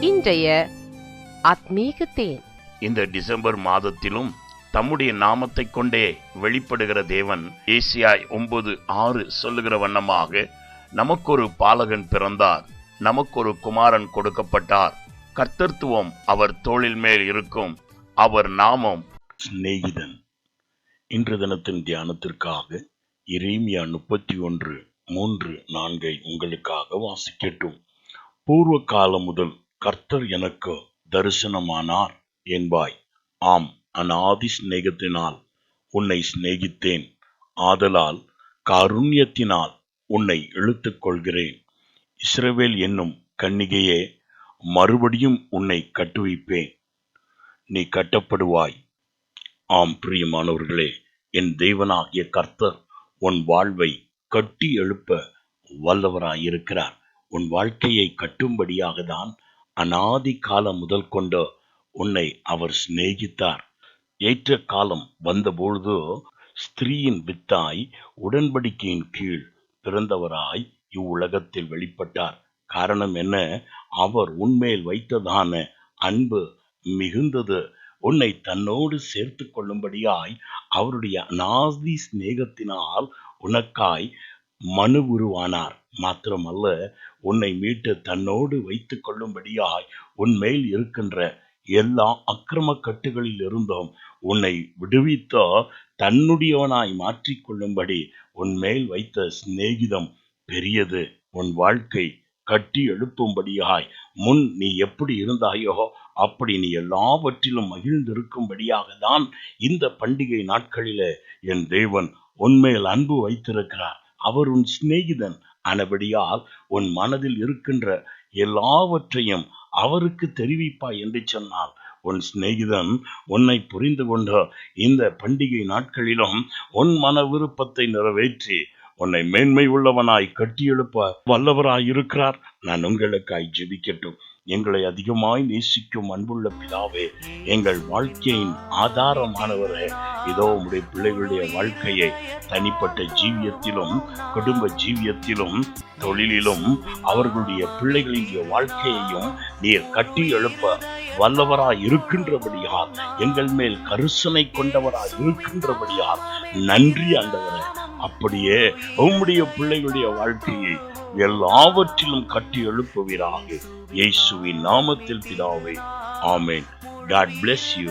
இன்றைய ஆத்மீக தேன். இந்த டிசம்பர் மாதத்திலும் தம்முடைய நாமத்தை கொண்டே வெளிப்படுகிற தேவன் ஏசாயா 9:6 சொல்லுகிற வண்ணமாக, நமக்கொரு பாலகன் பிறந்தார், நமக்கொரு குமாரன் கொடுக்கப்பட்டார், கர்த்தத்துவம் அவர் தோளில் மேல் இருக்கும், அவர் நாமம் சிநேகிதன். இன்று தினத்தின் தியானத்திற்காக எரேமியா 31:3-4 உங்களுக்காக வாசிக்கட்டும். பூர்வ காலம் முதல் கர்த்தர் எனக்கு தரிசனமானார் என்பாய். ஆம், அநாதி சிநேகத்தினால் உன்னை சிநேகித்தேன், ஆதலால் காருண்யத்தினால் உன்னை இழுத்துக் கொள்கிறேன். இஸ்ரவேல் என்னும் கன்னிகையே, மறுபடியும் உன்னை கட்டுவிப்பேன், நீ கட்டப்படுவாய். ஆம் பிரியமானவர்களே, என் தேவனாகிய கர்த்தர் உன் வாழ்வை கட்டி எழுப்ப வல்லவராயிருக்கிறார். உன் வாழ்க்கையை கட்டும்படியாக தான் அநாதி காலம் முதல் கொண்டு உன்னை அவர் சிநேகித்தார். ஏற்ற காலம் வந்தபொழுது ஸ்திரீயின் வித்தாய் உடன்படிக்கையின் கீழ் பிறந்தவராய் இவ்வுலகத்தில் வெளிப்பட்டார். காரணம் என்ன? அவர் உன்மேல் வைத்ததான அன்பு மிகுந்தது. உன்னை தன்னோடு சேர்த்து கொள்ளும்படியாய் அவருடைய அநாதி சிநேகத்தினால் உனக்காய் மனு உருவானார். மாத்திரமல்ல, உன்னை மீட்டு தன்னோடு வைத்துக் கொள்ளும்படியாய் உன்மேல் இருக்கின்ற எல்லா அக்கிரம கட்டுகளில் இருந்தும் உன்னை விடுவித்த தன்னுடையவனாய் மாற்றிக்கொள்ளும்படி உன்மேல் வைத்த சிநேகிதம் பெரியது. உன் வாழ்க்கை கட்டி எழுப்பும்படியாய் முன் நீ எப்படி இருந்தாயோ அப்படி நீ எல்லாவற்றிலும் மகிழ்ந்திருக்கும்படியாக தான் இந்த பண்டிகை நாட்களிலே என் தேவன் உன்மேல் அன்பு வைத்திருக்கிறார். அவர் உன் சிநேகிதன் ஆனபடியால் உன் மனதில் இருக்கின்ற எல்லாவற்றையும் அவருக்கு தெரிவிப்பாய் என்று சொன்னால், உன் சிநேகிதன் உன்னை புரிந்து கொண்ட இந்த பண்டிகை நாட்களிலும் உன் மன விருப்பத்தை நிறைவேற்றி உன்னை மேன்மை உள்ளவனாய் கட்டியெழுப்ப வல்லவராய் இருக்கிறார். நான் உங்களுக்காய் ஜெபிக்கட்டும். எங்களை அதிகமாய் நேசிக்கும் அன்புள்ள பிதாவே, எங்கள் வாழ்க்கையின் ஆதாரமானவரே, இதோ உடைய பிள்ளைகளுடைய வாழ்க்கையை தனிப்பட்ட ஜீவியத்திலும் குடும்ப ஜீவியத்திலும் தொழிலிலும் அவர்களுடைய பிள்ளைகளுடைய வாழ்க்கையையும் நீர் கட்டி எழுப்ப வல்லவராய் இருக்கின்றபடியால், எங்கள் மேல் கருசனை கொண்டவராய் இருக்கின்றபடியால் நன்றி ஆண்டவரே. அப்படியே உம்முடைய பிள்ளைகளுடைய வாழ்க்கையை எல்லாவற்றிலும் கட்டி எழுப்புவீராக. இயேசுவின் நாமத்தில் பிதாவே, ஆமென். God bless you.